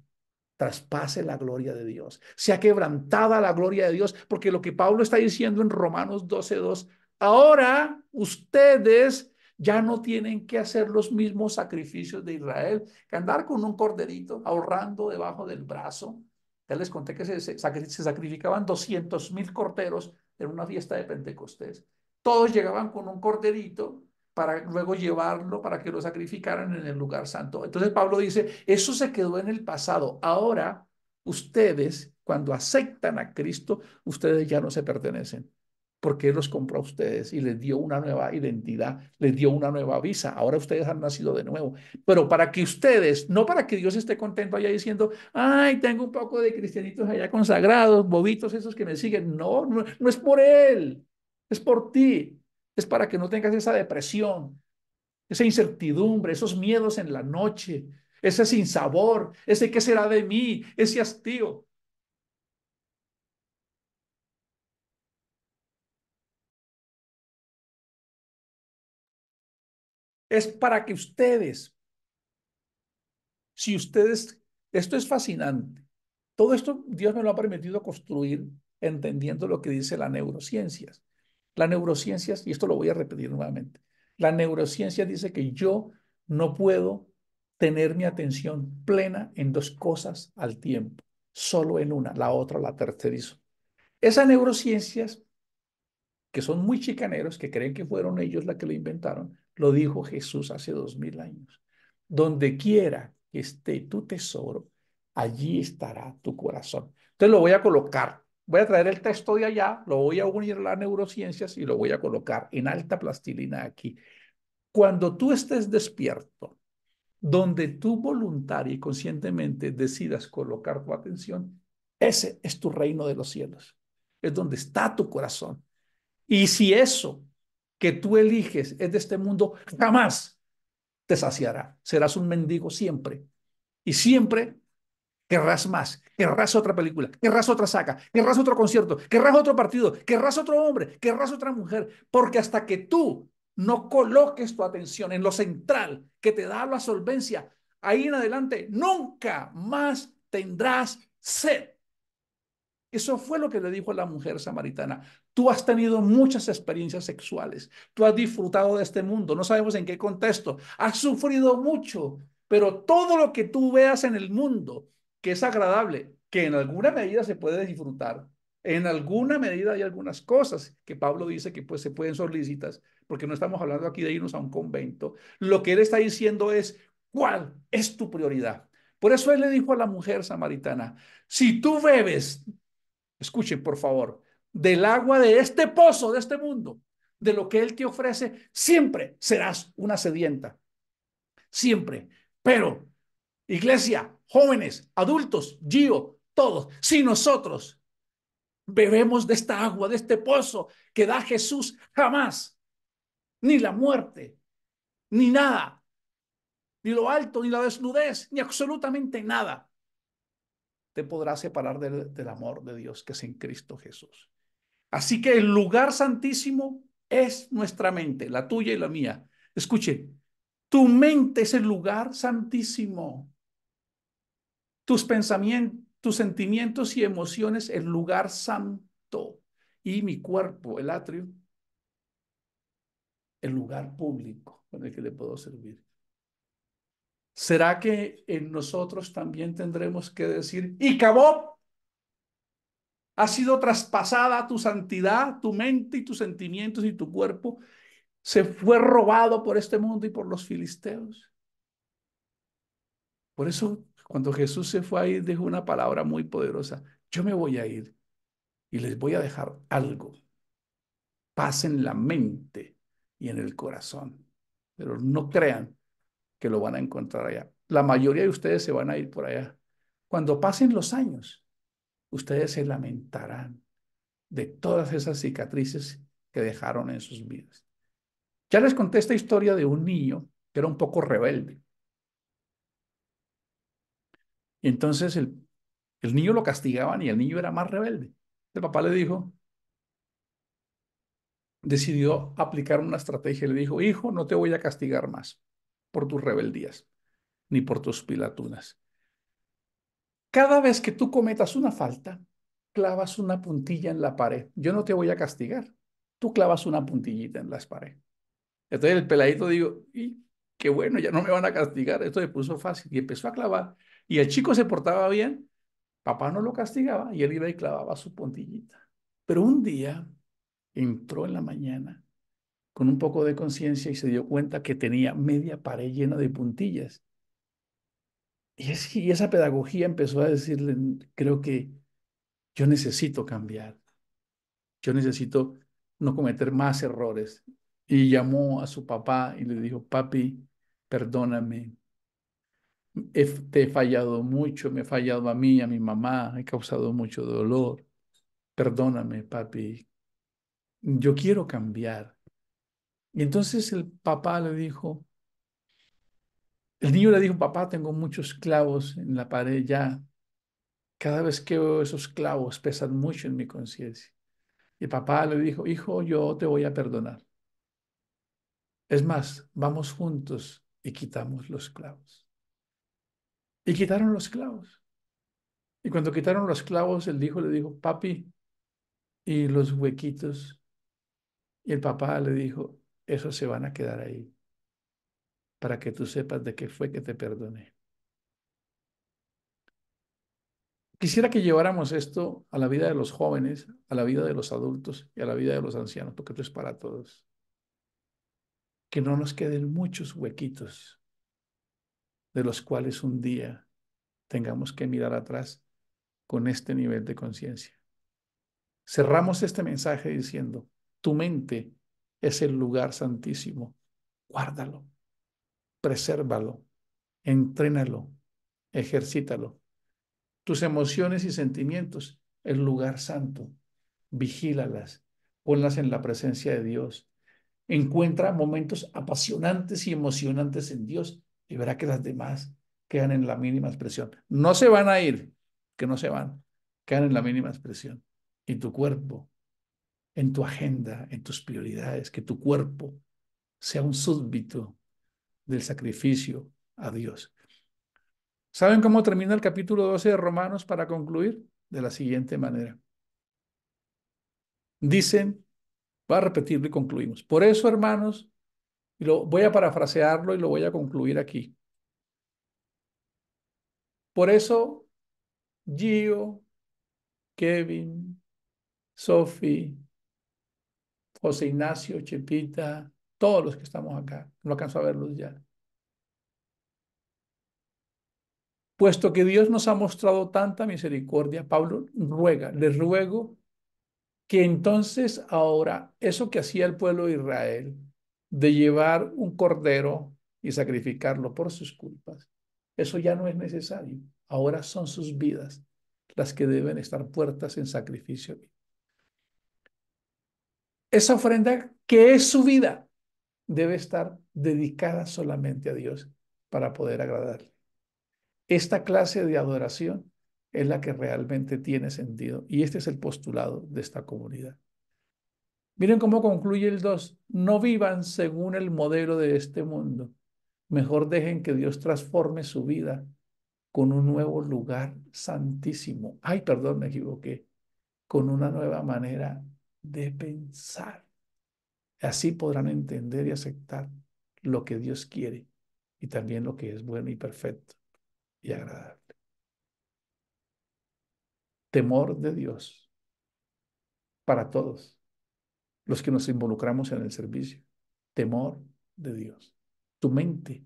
Traspase la gloria de Dios. Sea quebrantada la gloria de Dios, porque lo que Pablo está diciendo en Romanos 12:2, ahora ustedes ya no tienen que hacer los mismos sacrificios de Israel, que andar con un corderito ahorrando debajo del brazo. Ya les conté que se sacrificaban 200,000 corderos en una fiesta de Pentecostés. Todos llegaban con un corderito para luego llevarlo para que lo sacrificaran en el lugar santo. Entonces Pablo dice, eso se quedó en el pasado. Ahora ustedes, cuando aceptan a Cristo, ustedes ya no se pertenecen, porque Él los compró a ustedes y les dio una nueva identidad, les dio una nueva visa. Ahora ustedes han nacido de nuevo. Pero para que ustedes, no para que Dios esté contento allá diciendo, ay, tengo un poco de cristianitos allá consagrados, bobitos esos que me siguen. No, no, no es por Él, es por ti. Es para que no tengas esa depresión, esa incertidumbre, esos miedos en la noche, ese sinsabor, ese qué será de mí, ese hastío. Es para que ustedes, si ustedes, esto es fascinante. Todo esto Dios me lo ha permitido construir entendiendo lo que dice la neurociencias. La neurociencias, y esto lo voy a repetir nuevamente, la neurociencia dice que yo no puedo tener mi atención plena en dos cosas al tiempo, solo en una, la otra la tercerizo. Esas neurociencias, que son muy chicaneros, que creen que fueron ellos las que lo inventaron, lo dijo Jesús hace 2000 años. Donde quiera que esté tu tesoro, allí estará tu corazón. Entonces lo voy a colocar. Voy a traer el texto de allá, lo voy a unir a las neurociencias y lo voy a colocar en alta plastilina aquí. Cuando tú estés despierto, donde tú voluntaria y conscientemente decidas colocar tu atención, ese es tu reino de los cielos. Es donde está tu corazón. Y si eso que tú eliges es de este mundo, jamás te saciará. Serás un mendigo siempre. Y siempre querrás más, querrás otra película, querrás otra saga, querrás otro concierto, querrás otro partido, querrás otro hombre, querrás otra mujer, porque hasta que tú no coloques tu atención en lo central que te da la solvencia, ahí en adelante nunca más tendrás sed. Eso fue lo que le dijo la mujer samaritana. Tú has tenido muchas experiencias sexuales, tú has disfrutado de este mundo, no sabemos en qué contexto, has sufrido mucho, pero todo lo que tú veas en el mundo que es agradable, que en alguna medida se puede disfrutar, en alguna medida hay algunas cosas que Pablo dice que pues se pueden ser lícitas, porque no estamos hablando aquí de irnos a un convento. Lo que él está diciendo es, ¿cuál es tu prioridad? Por eso él le dijo a la mujer samaritana, si tú bebes, escuchen por favor, del agua de este pozo, de este mundo, de lo que Él te ofrece, siempre serás una sedienta, siempre. Pero Iglesia, jóvenes, adultos, Gio, todos, si nosotros bebemos de esta agua, de este pozo que da Jesús, jamás, ni la muerte, ni nada, ni lo alto, ni la desnudez, ni absolutamente nada te podrá separar del amor de Dios que es en Cristo Jesús. Así que el lugar santísimo es nuestra mente, la tuya y la mía. Escuche, tu mente es el lugar santísimo. Tus pensamientos, tus sentimientos y emociones, el lugar santo. Y mi cuerpo, el atrio, el lugar público con el que le puedo servir. ¿Será que en nosotros también tendremos que decir, y acabó? Ha sido traspasada tu santidad, tu mente y tus sentimientos y tu cuerpo se fue robado por este mundo y por los filisteos. Por eso, cuando Jesús se fue a ir, dijo una palabra muy poderosa. Yo me voy a ir y les voy a dejar algo. Paz en la mente y en el corazón. Pero no crean que lo van a encontrar allá. La mayoría de ustedes se van a ir por allá. Cuando pasen los años, ustedes se lamentarán de todas esas cicatrices que dejaron en sus vidas. Ya les conté esta historia de un niño que era un poco rebelde. Y entonces el niño lo castigaban y el niño era más rebelde. El papá le dijo, decidió aplicar una estrategia. Le dijo, hijo, no te voy a castigar más por tus rebeldías ni por tus pilatunas. Cada vez que tú cometas una falta, clavas una puntilla en la pared. Yo no te voy a castigar. Tú clavas una puntillita en las paredes. Entonces el peladito dijo, y qué bueno, ya no me van a castigar. Esto se puso fácil y empezó a clavar. Y el chico se portaba bien. Papá no lo castigaba y él iba y clavaba su puntillita. Pero un día entró en la mañana con un poco de conciencia y se dio cuenta que tenía media pared llena de puntillas. Y esa pedagogía empezó a decirle, creo que yo necesito cambiar, yo necesito no cometer más errores. Y llamó a su papá y le dijo, papi, perdóname, te he fallado mucho, me he fallado a mí, a mi mamá, he causado mucho dolor. Perdóname, papi, yo quiero cambiar. Y entonces el papá le dijo, el niño le dijo, papá, tengo muchos clavos en la pared ya. Cada vez que veo esos clavos pesan mucho en mi conciencia. Y papá le dijo, hijo, yo te voy a perdonar. Es más, vamos juntos y quitamos los clavos. Y quitaron los clavos. Y cuando quitaron los clavos, el hijo le dijo, papi, ¿y los huequitos? Y el papá le dijo, esos se van a quedar ahí para que tú sepas de qué fue que te perdoné. Quisiera que lleváramos esto a la vida de los jóvenes, a la vida de los adultos y a la vida de los ancianos, porque esto es para todos. Que no nos queden muchos huequitos de los cuales un día tengamos que mirar atrás con este nivel de conciencia. Cerramos este mensaje diciendo, tu mente es el lugar santísimo. Guárdalo, presérvalo, entrénalo, ejercítalo. Tus emociones y sentimientos, el lugar santo. Vigílalas, ponlas en la presencia de Dios. Encuentra momentos apasionantes y emocionantes en Dios y verá que las demás quedan en la mínima expresión. No se van a ir, que no se van, quedan en la mínima expresión. Y tu cuerpo, en tu agenda, en tus prioridades, que tu cuerpo sea un súbdito del sacrificio a Dios. ¿Saben cómo termina el capítulo 12 de Romanos para concluir? De la siguiente manera. Dicen, voy a repetirlo y concluimos. Por eso, hermanos, voy a parafrasearlo y lo voy a concluir aquí. Por eso, Gio, Kevin, Sophie, José Ignacio, Chepita, todos los que estamos acá, no alcanzo a verlos ya. Puesto que Dios nos ha mostrado tanta misericordia, Pablo ruega, les ruego que entonces ahora eso que hacía el pueblo de Israel, de llevar un cordero y sacrificarlo por sus culpas, Eso ya no es necesario. Ahora son sus vidas las que deben estar puestas en sacrificio. Esa ofrenda, que es su vida, debe estar dedicada solamente a Dios para poder agradarle. Esta clase de adoración es la que realmente tiene sentido y este es el postulado de esta comunidad. Miren cómo concluye el 2. No vivan según el modelo de este mundo. Mejor dejen que Dios transforme su vida con un nuevo lugar santísimo. Ay, perdón, me equivoqué. Con una nueva manera de pensar. Así podrán entender y aceptar lo que Dios quiere y también lo que es bueno y perfecto y agradable. Temor de Dios para todos los que nos involucramos en el servicio. Temor de Dios. Tu mente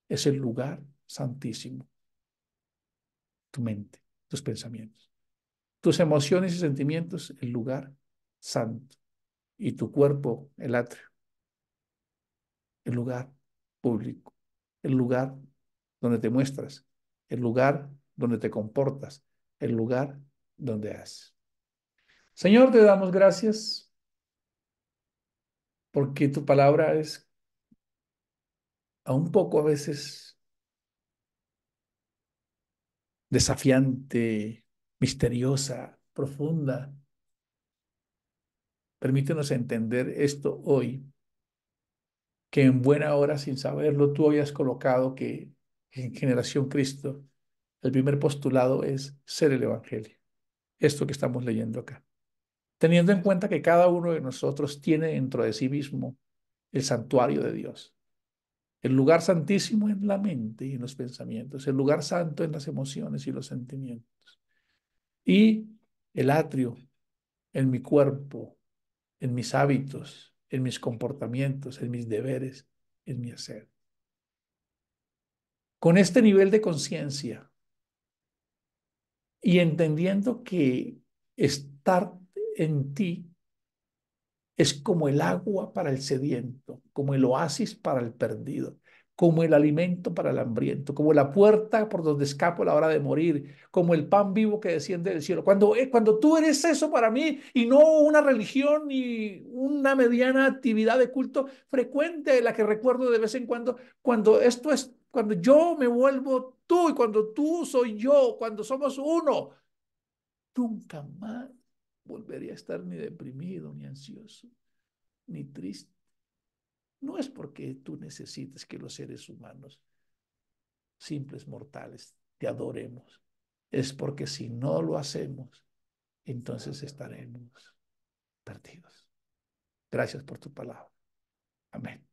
es el lugar santísimo. Tu mente, tus pensamientos. Tus emociones y sentimientos, el lugar santo. Y tu cuerpo, el atrio, el lugar público, el lugar donde te muestras, el lugar donde te comportas, el lugar donde haces. Señor, te damos gracias porque tu palabra es a un poco a veces desafiante, misteriosa, profunda. Permítenos entender esto hoy, que en buena hora, sin saberlo, tú habías colocado que en Generación Cristo el primer postulado es ser el Evangelio. Esto que estamos leyendo acá. Teniendo en cuenta que cada uno de nosotros tiene dentro de sí mismo el santuario de Dios. El lugar santísimo en la mente y en los pensamientos. El lugar santo en las emociones y los sentimientos. Y el atrio en mi cuerpo, en mis hábitos, en mis comportamientos, en mis deberes, en mi hacer. Con este nivel de conciencia y entendiendo que estar en ti es como el agua para el sediento, como el oasis para el perdido, como el alimento para el hambriento, como la puerta por donde escapo a la hora de morir, como el pan vivo que desciende del cielo. Cuando tú eres eso para mí y no una religión ni una mediana actividad de culto frecuente, la que recuerdo de vez en cuando, cuando yo me vuelvo tú y cuando tú soy yo, cuando somos uno, nunca más volvería a estar ni deprimido ni ansioso ni triste. No es porque tú necesites que los seres humanos, simples mortales, te adoremos. Es porque si no lo hacemos, entonces estaremos perdidos. Gracias por tu palabra. Amén.